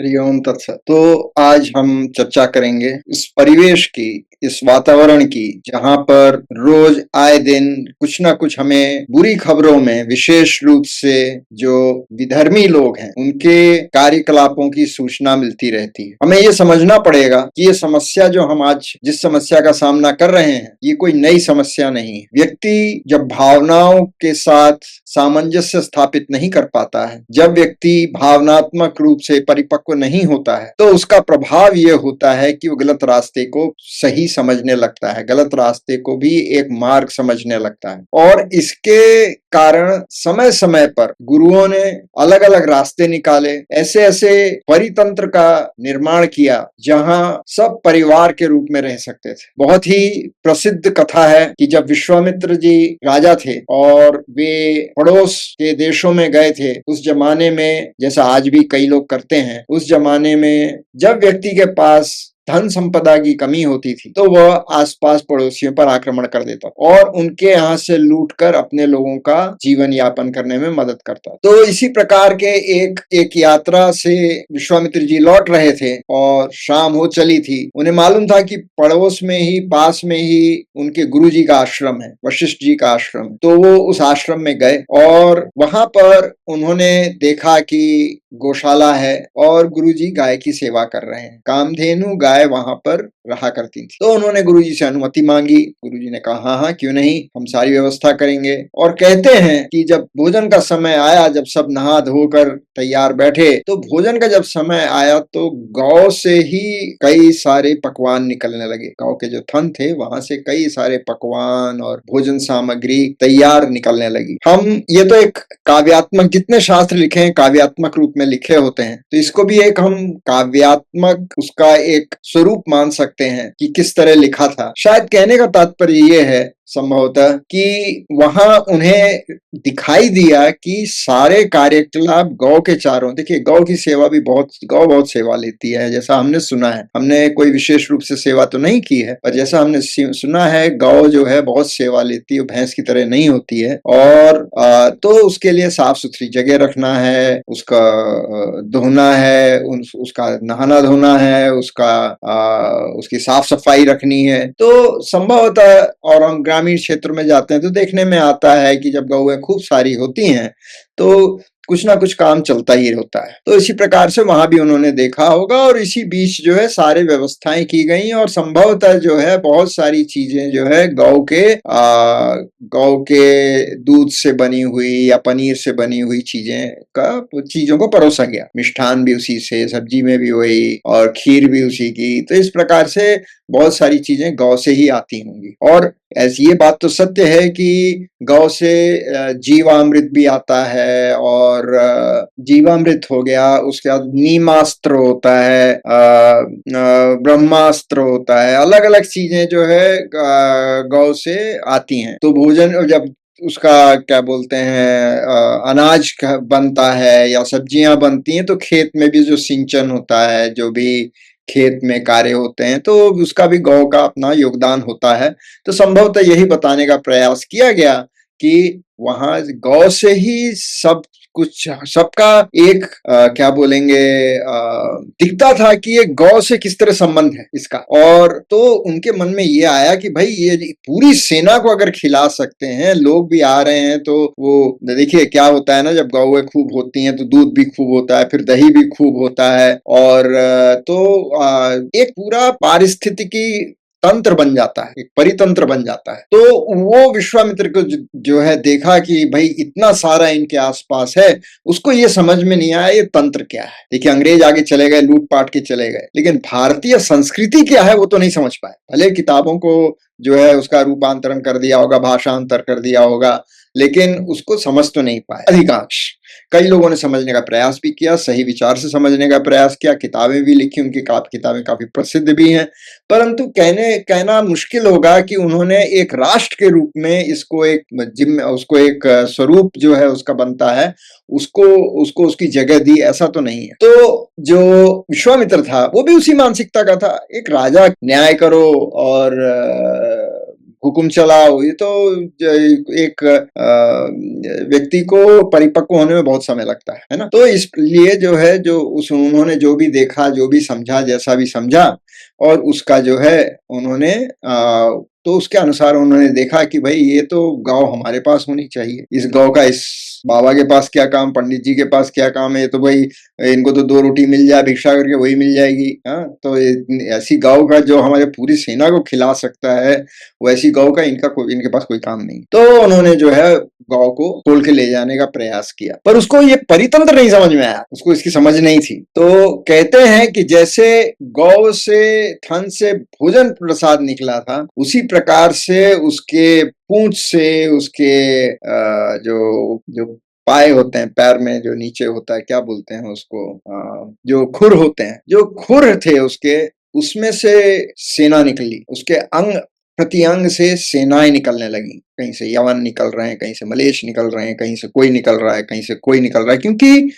हरिओम तत्सत। तो आज हम चर्चा करेंगे इस परिवेश की, इस वातावरण की, जहां पर रोज आए दिन कुछ ना कुछ हमें बुरी खबरों में, विशेष रूप से जो विधर्मी लोग हैं उनके कार्यकलापों की सूचना मिलती रहती है। हमें ये समझना पड़ेगा कि ये समस्या जो हम आज जिस समस्या का सामना कर रहे हैं, ये कोई नई समस्या नहीं है। व्यक्ति जब भावनाओं के साथ सामंजस्य स्थापित नहीं कर पाता है, जब व्यक्ति भावनात्मक रूप से परिपक्व नहीं होता है, तो उसका प्रभाव ये होता है कि वो गलत रास्ते को सही समझने लगता है, गलत रास्ते को भी एक मार्ग समझने लगता है। और इसके कारण समय समय पर गुरुओं ने अलग अलग रास्ते निकाले, ऐसे ऐसे परितंत्र का निर्माण किया जहां सब परिवार के रूप में रह सकते थे। बहुत ही प्रसिद्ध कथा है कि जब विश्वामित्र जी राजा थे और वे पड़ोस के देशों में गए थे, उस जमाने में, जैसा आज भी कई लोग करते हैं, उस जमाने में जब व्यक्ति के पास धन संपदा की कमी होती थी तो वह आसपास पड़ोसियों पर आक्रमण कर देता और उनके यहाँ से लूटकर अपने लोगों का जीवन यापन करने में मदद करता। तो इसी प्रकार के एक यात्रा से विश्वामित्र जी लौट रहे थे और शाम हो चली थी। उन्हें मालूम था कि पड़ोस में ही, पास में ही उनके गुरु जी का आश्रम है, वशिष्ठ जी का आश्रम। तो वो उस आश्रम में गए और वहां पर उन्होंने देखा कि गौशाला है और गुरुजी गाय की सेवा कर रहे हैं। कामधेनु गाय वहां पर रहा करती थी। तो उन्होंने गुरुजी से अनुमति मांगी। गुरुजी ने कहा हाँ हाँ क्यों नहीं, हम सारी व्यवस्था करेंगे। और कहते हैं कि जब भोजन का समय आया, जब सब नहा धोकर तैयार बैठे, तो भोजन का जब समय आया तो गौ से ही कई सारे पकवान निकलने लगे। गौ के जो थन थे वहां से कई सारे पकवान और भोजन सामग्री तैयार निकलने लगी। हम ये तो एक काव्यात्मक, जितने शास्त्र लिखे हैं काव्यात्मक रूप में लिखे होते हैं, तो इसको भी एक हम काव्यात्मक उसका एक स्वरूप मान सकते हैं कि किस तरह लिखा था। शायद कहने का तात्पर्य ये है संभवतः कि वहां उन्हें दिखाई दिया कि सारे कार्यकलाप गौ के चारों, देखिए गौ की सेवा भी गौ बहुत सेवा लेती है, जैसा हमने सुना है। हमने कोई विशेष रूप से सेवा तो नहीं की है, पर जैसा हमने सुना है गौ जो है बहुत सेवा लेती है, भैंस की तरह नहीं होती है। और तो उसके लिए साफ सुथरी जगह रखना है, उसका धोना है, उसका नहाना धोना है, उसकी साफ सफाई रखनी है। तो संभवतः, और हम ग्रामीण क्षेत्र में जाते हैं तो देखने में आता है कि जब गौएं खूब सारी होती हैं तो कुछ ना कुछ काम चलता ही होता है। तो इसी प्रकार से वहां भी उन्होंने देखा होगा और इसी बीच जो है सारी व्यवस्थाएं की गई और संभवतः जो है बहुत सारी चीजें जो है गौ के दूध से बनी हुई या पनीर से बनी हुई चीजों को परोसा गया। मिष्ठान भी उसी से, सब्जी में भी वही, और खीर भी उसी की। तो इस प्रकार से बहुत सारी चीजें गौ से ही आती होंगी। और ऐसी ये बात तो सत्य है कि गौ से जीवामृत भी आता है, और जीवामृत हो गया, उसके बाद नीमास्त्र होता है, ब्रह्मास्त्र होता है, अलग अलग चीजें जो है गौ से आती हैं। तो भोजन जब उसका क्या बोलते हैं, अनाज बनता है या सब्जियां बनती हैं, तो खेत में भी जो सिंचन होता है, जो भी खेत में कार्य होते हैं, तो उसका भी गौ का अपना योगदान होता है। तो संभवतः यही बताने का प्रयास किया गया कि वहां गौ से ही सब कुछ, सबका एक क्या बोलेंगे, दिखता था कि ये गौ से किस तरह संबंध है इसका। और तो उनके मन में ये आया कि भाई ये पूरी सेना को अगर खिला सकते हैं, लोग भी आ रहे हैं, तो वो देखिए क्या होता है ना, जब गौएं खूब होती हैं तो दूध भी खूब होता है, फिर दही भी खूब होता है, और तो एक पूरा पारिस्थितिकी तंत्र बन जाता है, एक परितंत्र बन जाता है। तो वो विश्वामित्र को जो है देखा कि भाई इतना सारा इनके आसपास है, उसको ये समझ में नहीं आया ये तंत्र क्या है। देखिए अंग्रेज आगे चले गए, लूट पाट के चले गए, लेकिन भारतीय संस्कृति क्या है वो तो नहीं समझ पाए। भले किताबों को जो है उसका रूपांतरण कर दिया होगा, भाषांतर कर दिया होगा, लेकिन उसको समझ तो नहीं पाए अधिकांश। कई लोगों ने समझने का प्रयास भी किया, सही विचार से समझने का प्रयास किया, किताबें भी लिखी, उनकी किताबें काफी प्रसिद्ध भी हैं, परंतु कहना मुश्किल होगा कि उन्होंने एक राष्ट्र के रूप में इसको उसको एक स्वरूप जो है उसका बनता है, उसको उसकी जगह दी, ऐसा तो नहीं है। तो जो विश्वामित्र था वो भी उसी मानसिकता का था, एक राजा, न्याय करो और हुक्म चलाओ, ये तो एक व्यक्ति को परिपक्व होने में बहुत समय लगता है ना। तो इसलिए जो है, जो उस उन्होंने जो भी देखा, जो भी समझा, जैसा भी समझा, और उसका जो है उन्होंने तो उसके अनुसार उन्होंने देखा कि भाई ये तो गौ हमारे पास होनी चाहिए। इस गौ का इस बाबा के पास क्या काम, पंडित जी के पास क्या काम है, ये तो भाई इनको तो 2 रोटी मिल जाए भिक्षा करके वही मिल जाएगी। हाँ, तो ऐसी गौ का जो हमारे पूरी सेना को खिला सकता है, वैसी गौ का इनके पास कोई काम नहीं। तो उन्होंने जो है गौ को खोल के ले जाने का प्रयास किया, पर उसको ये परितंत्र नहीं समझ में आया, उसको इसकी समझ नहीं थी। तो कहते हैं कि जैसे गौ से थन से भोजन प्रसाद निकला था, उसी प्रकार से उसके पूंछ से, उसके जो जो पाए होते हैं, पैर में जो नीचे होता है, क्या बोलते हैं उसको, जो खुर होते हैं, जो खुर थे उसके, उसमें से सेना निकली। उसके अंग प्रति अंग से सेनाएं निकलने लगी। कहीं से यवन निकल रहे हैं, कहीं से मलेच्छ निकल रहे हैं, कहीं से कोई निकल रहा है, कहीं से कोई निकल रहा है, क्योंकि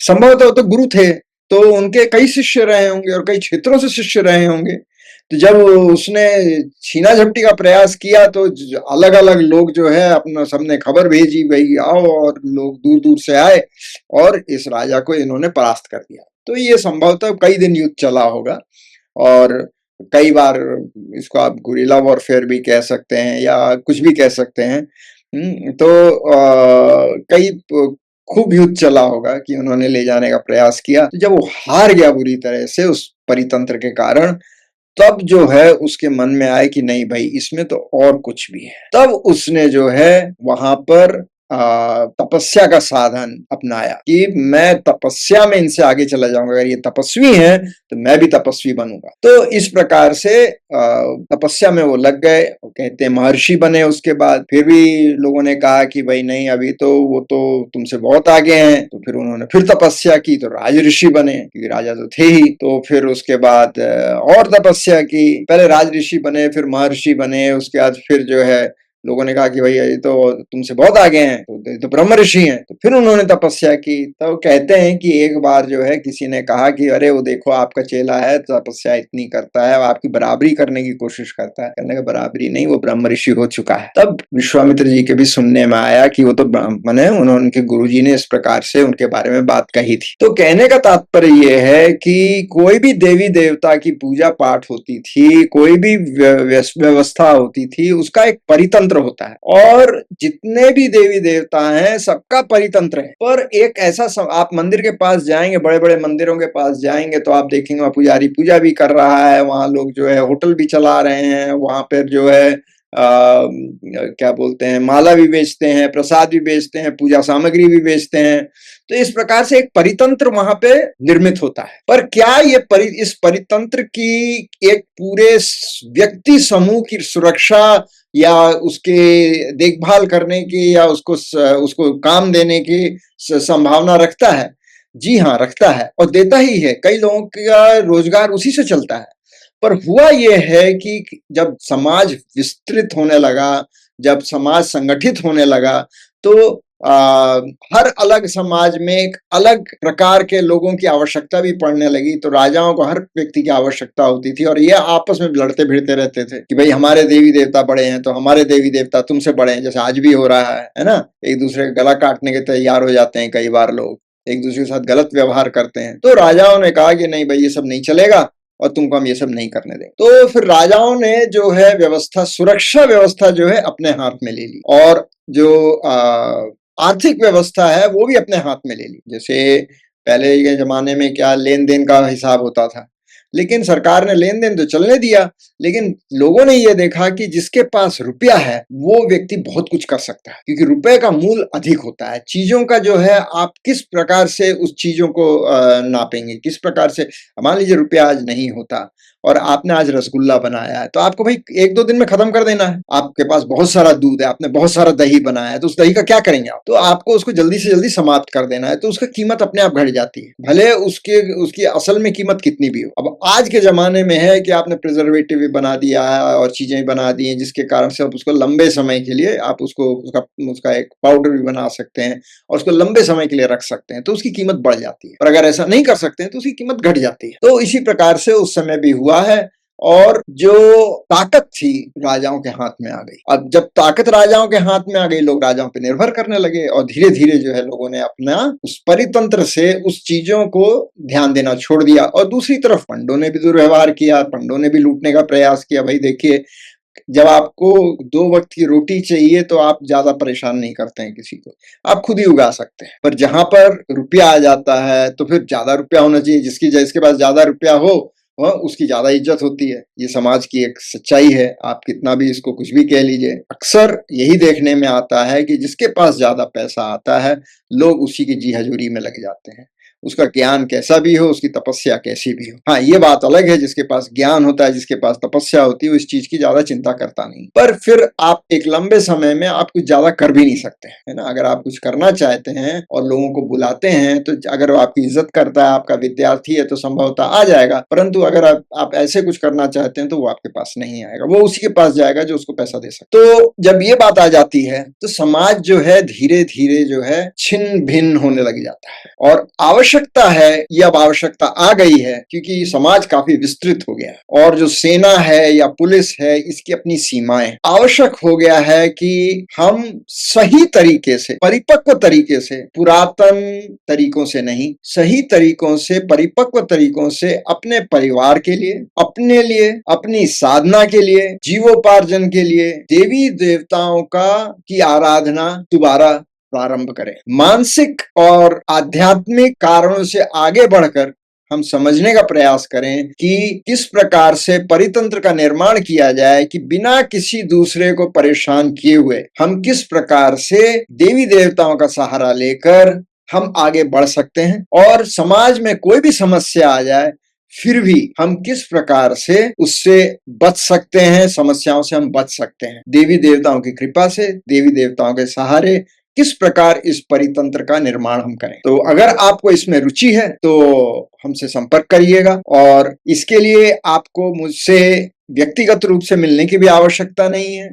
संभवतः तो गुरु थे, तो उनके कई शिष्य रहे होंगे और कई क्षेत्रों से शिष्य रहे होंगे। तो जब उसने छीना झपटी का प्रयास किया, तो अलग अलग लोग जो है अपना सबने खबर भेजी, भाई आओ, और लोग दूर दूर से आए और इस राजा को इन्होंने परास्त कर दिया। तो ये संभवतः कई दिन युद्ध चला होगा, और कई बार इसको आप गुरिल्ला वॉरफेयर भी कह सकते हैं या कुछ भी कह सकते हैं। तो कई खूब युद्ध चला होगा कि उन्होंने ले जाने का प्रयास किया। तो जब वो हार गया बुरी तरह से उस परितंत्र के कारण, तब जो है उसके मन में आए कि नहीं भाई, इसमें तो और कुछ भी है। तब उसने जो है वहां पर तपस्या का साधन अपनाया कि मैं तपस्या में इनसे आगे चला जाऊंगा। अगर ये तपस्वी हैं तो मैं भी तपस्वी बनूंगा। तो इस प्रकार से तपस्या में वो लग गए। वो कहते हैं महर्षि बने। उसके बाद फिर भी लोगों ने कहा कि भाई नहीं, अभी तो वो तो तुमसे बहुत आगे हैं। तो फिर उन्होंने फिर तपस्या की, तो राज ऋषि बने, क्योंकि राजा तो थे ही। तो फिर उसके बाद और तपस्या की, पहले राज ऋषि बने, फिर महर्षि बने। उसके बाद फिर जो है लोगों ने कहा कि भैया ये तो तुमसे बहुत आगे हैं, तो ब्रह्म ऋषि हैं। तो फिर उन्होंने तपस्या की। तो कहते हैं कि एक बार जो है किसी ने कहा कि अरे वो देखो आपका चेला है, तपस्या इतनी करता है, आपकी बराबरी करने की कोशिश करता है। कहने का बराबरी नहीं, वो ब्रह्म ऋषि हो चुका है। तब विश्वामित्र जी के भी सुनने में आया कि वो तो ब्राह्मण है, उनके गुरु जी ने इस प्रकार से उनके बारे में बात कही थी। तो कहने का तात्पर्य ये है कि कोई भी देवी देवता की पूजा पाठ होती थी, कोई भी व्यवस्था होती थी, उसका एक परितंत्र होता है। और जितने भी देवी देवता हैं सबका परितंत्र है। पर एक ऐसा आप मंदिर के पास जाएंगे, बड़े बड़े मंदिरों के पास जाएंगे, तो आप देखेंगे वहां पुजारी पूजा भी कर रहा है, वहां लोग जो है होटल भी चला रहे हैं, वहां पर जो है क्या बोलते हैं, माला भी बेचते हैं, प्रसाद भी बेचते हैं, पूजा सामग्री भी बेचते हैं। तो इस प्रकार से एक परितंत्र वहां पे निर्मित होता है। पर क्या ये इस परितंत्र की एक पूरे व्यक्ति समूह की सुरक्षा या उसके देखभाल करने की या उसको काम देने की संभावना रखता है? जी हाँ, रखता है, और देता ही है। कई लोगों का रोजगार उसी से चलता है। पर हुआ यह है कि जब समाज विस्तृत होने लगा, जब समाज संगठित होने लगा, तो हर अलग समाज में एक अलग प्रकार के लोगों की आवश्यकता भी पड़ने लगी। तो राजाओं को हर व्यक्ति की आवश्यकता होती थी, और ये आपस में लड़ते भिड़ते रहते थे कि भाई हमारे देवी देवता बड़े हैं, तो हमारे देवी देवता तुमसे बड़े हैं, जैसे आज भी हो रहा है ना। एक दूसरे का गला काटने के तैयार हो जाते हैं, कई बार लोग एक दूसरे के साथ गलत व्यवहार करते हैं। तो राजाओं ने कहा कि नहीं भाई, ये सब नहीं चलेगा और तुमको हम ये सब नहीं करने देंगे। तो फिर राजाओं ने जो है व्यवस्था, सुरक्षा व्यवस्था जो है अपने हाथ में ले ली, और जो आर्थिक व्यवस्था है वो भी अपने हाथ में ले ली। जैसे पहले के जमाने में क्या लेन देन का हिसाब होता था, लेकिन सरकार ने लेन देन तो चलने दिया, लेकिन लोगों ने ये देखा कि जिसके पास रुपया है वो व्यक्ति बहुत कुछ कर सकता है, क्योंकि रुपए का मूल अधिक होता है। चीजों का जो है, आप किस प्रकार से उस चीजों को नापेंगे, किस प्रकार से। मान लीजिए रुपया आज नहीं होता और आपने आज रसगुल्ला बनाया है, तो आपको भाई 1-2 दिन में खत्म कर देना है। आपके पास बहुत सारा दूध है, आपने बहुत सारा दही बनाया है, तो उस दही का क्या करेंगे आप? तो आपको उसको जल्दी से जल्दी समाप्त कर देना है, तो उसका कीमत अपने आप घट जाती है, भले उसकी असल में कीमत कितनी भी हो। अब आज के जमाने में है कि आपने प्रिजर्वेटिव भी बना दिया है और चीजें बना दी हैं, जिसके कारण से आप उसको लंबे समय के लिए आप उसका एक पाउडर भी बना सकते हैं और उसको लंबे समय के लिए रख सकते हैं, तो उसकी कीमत बढ़ जाती है। और अगर ऐसा नहीं कर सकते हैं तो उसकी कीमत घट जाती है। तो इसी प्रकार से उस समय भी हुआ है, और जो ताकत थी राजाओं के हाथ में आ गई। अब जब ताकत राजाओं के हाथ में आ गई, लोग राजाओं पे निर्भर करने लगे और धीरे धीरे जो है लोगों ने अपना उस परितंत्र से उस चीजों को ध्यान देना छोड़ दिया। और दूसरी तरफ पंडों ने भी दुर्व्यवहार किया, पंडों ने भी लूटने का प्रयास किया। भाई देखिए, जब आपको 2 वक्त की रोटी चाहिए तो आप ज्यादा परेशान नहीं करते हैं किसी को, आप खुद ही उगा सकते हैं। पर जहां पर रुपया आ जाता है तो फिर ज्यादा रुपया होना चाहिए। जिसके पास ज्यादा रुपया हो वह उसकी ज्यादा इज्जत होती है। ये समाज की एक सच्चाई है, आप कितना भी इसको कुछ भी कह लीजिए। अक्सर यही देखने में आता है कि जिसके पास ज्यादा पैसा आता है, लोग उसी की जी हजूरी में लग जाते हैं। उसका ज्ञान कैसा भी हो, उसकी तपस्या कैसी भी हो। हाँ, ये बात अलग है, जिसके पास ज्ञान होता है, जिसके पास तपस्या होती है, वो इस चीज की ज्यादा चिंता करता नहीं। पर फिर आप एक लंबे समय में आप कुछ ज्यादा कर भी नहीं सकते, है ना। अगर आप कुछ करना चाहते हैं और लोगों को बुलाते हैं, तो अगर वो आपकी इज्जत करता है, आपका विद्यार्थी है, तो संभवतः आ जाएगा। परंतु अगर आप ऐसे कुछ करना चाहते हैं तो वो आपके पास नहीं आएगा, वो उसी के पास जाएगा जो उसको पैसा दे सकता। तो जब ये बात आ जाती है तो समाज जो है धीरे धीरे जो है छिन्न भिन्न होने लग जाता है। और आवश्यकता है, ये अब आवश्यकता आ गई है, क्योंकि समाज काफी विस्तृत हो गया है और जो सेना है या पुलिस है, इसकी अपनी सीमाएं। आवश्यक हो गया है कि हम सही तरीके से, परिपक्व तरीके से, पुरातन तरीकों से नहीं, सही तरीकों से, परिपक्व तरीकों से अपने परिवार के लिए, अपने लिए, अपनी साधना के लिए, जीवोपार्जन के लिए देवी देवताओं की आराधना दोबारा प्रारंभ करें। मानसिक और आध्यात्मिक कारणों से आगे बढ़कर हम समझने का प्रयास करें कि किस प्रकार से परितंत्र का निर्माण किया जाए कि बिना किसी दूसरे को परेशान किए हुए हम किस प्रकार से देवी देवताओं का सहारा लेकर हम आगे बढ़ सकते हैं। और समाज में कोई भी समस्या आ जाए फिर भी हम किस प्रकार से उससे बच सकते हैं, समस्याओं से हम बच सकते हैं देवी देवताओं की कृपा से, देवी देवताओं के सहारे किस प्रकार इस परितंत्र का निर्माण हम करें। तो अगर आपको इसमें रुचि है तो हमसे संपर्क करिएगा। और इसके लिए आपको मुझसे व्यक्तिगत रूप से मिलने की भी आवश्यकता नहीं है,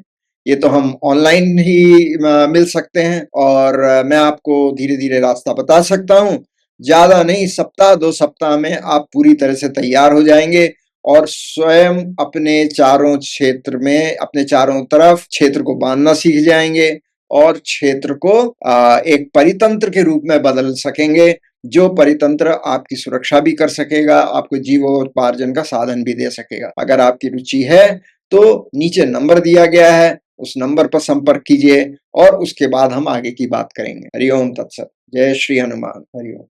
ये तो हम ऑनलाइन ही मिल सकते हैं और मैं आपको धीरे धीरे रास्ता बता सकता हूँ। ज्यादा नहीं, सप्ताह 2 सप्ताह में आप पूरी तरह से तैयार हो जाएंगे और स्वयं अपने चारों क्षेत्र में, अपने चारों तरफ क्षेत्र को बांधना सीख जाएंगे और क्षेत्र को एक परितंत्र के रूप में बदल सकेंगे, जो परितंत्र आपकी सुरक्षा भी कर सकेगा, आपको जीवोपार्जन का साधन भी दे सकेगा। अगर आपकी रुचि है तो नीचे नंबर दिया गया है, उस नंबर पर संपर्क कीजिए और उसके बाद हम आगे की बात करेंगे। हरिओम तत्सत। जय श्री हनुमान। हरिओम।